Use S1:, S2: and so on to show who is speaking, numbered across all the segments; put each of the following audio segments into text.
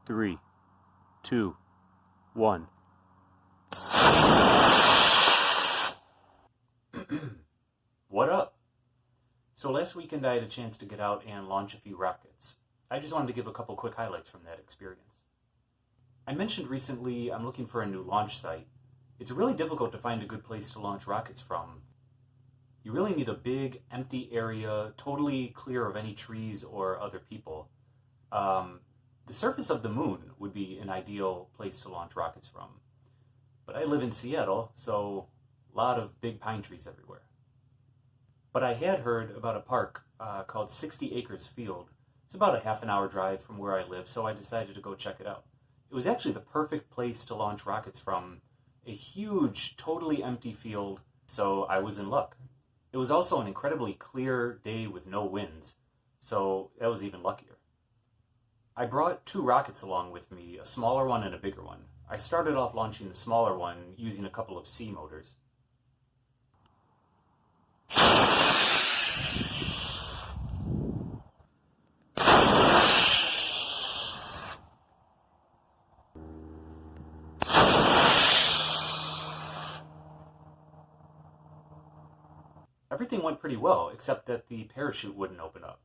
S1: 3, 2, 1. What up? So last weekend I had a chance to get out and launch a few rockets. I just wanted to give a couple quick highlights from that experience. I mentioned recently I'm looking for a new launch site. It's really difficult to find a good place to launch rockets from. You really need a big, empty area, totally clear of any trees or other people. The surface of the moon would be an ideal place to launch rockets from. But I live in Seattle, so a lot of big pine trees everywhere. But I had heard about a park called 60 Acres Field. It's about a half an hour drive from where I live, so I decided to go check it out. It was actually the perfect place to launch rockets from, a huge, totally empty field, so I was in luck. It was also an incredibly clear day with no winds, so that was even luckier. I brought two rockets along with me, a smaller one and a bigger one. I started off launching the smaller one using a couple of C motors. Everything went pretty well, except that the parachute wouldn't open up.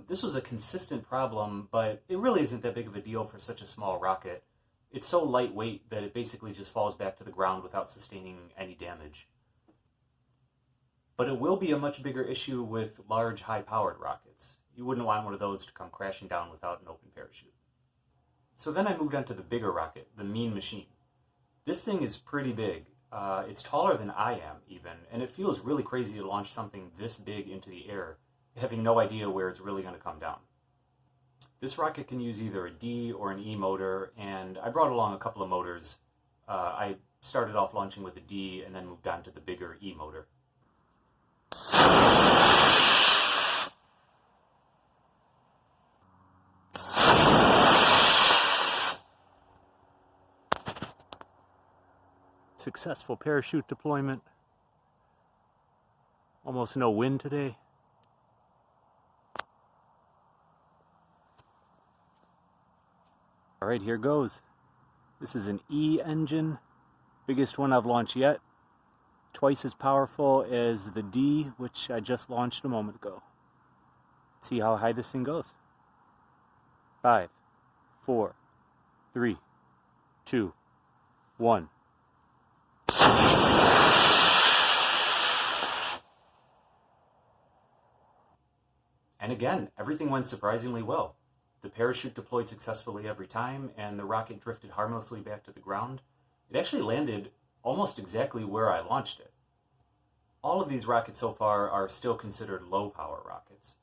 S1: This was a consistent problem, but it really isn't that big of a deal for such a small rocket. It's so lightweight that it basically just falls back to the ground without sustaining any damage. But it will be a much bigger issue with large, high-powered rockets. You wouldn't want one of those to come crashing down without an open parachute. So then I moved on to the bigger rocket, the Mean Machine. This thing is pretty big. It's taller than I am, even, and it feels really crazy to launch something this big into the air, having no idea where it's really going to come down. This rocket can use either a D or an E motor, and I brought along a couple of motors. I started off launching with a D and then moved on to the bigger E motor. Successful parachute deployment. Almost no wind today. All right, here goes. This is an E engine, biggest one I've launched yet. Twice as powerful as the D, which I just launched a moment ago. Let's see how high this thing goes. 5, 4, 3, 2, 1. And again, everything went surprisingly well. The parachute deployed successfully every time, and the rocket drifted harmlessly back to the ground. It actually landed almost exactly where I launched it. All of these rockets so far are still considered low-power rockets.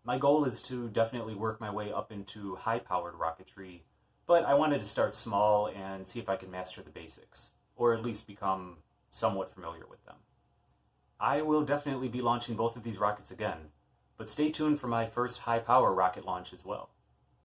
S1: My goal is to definitely work my way up into high-powered rocketry, but I wanted to start small and see if I could master the basics, or at least become somewhat familiar with them. I will definitely be launching both of these rockets again, but stay tuned for my first high-power rocket launch as well.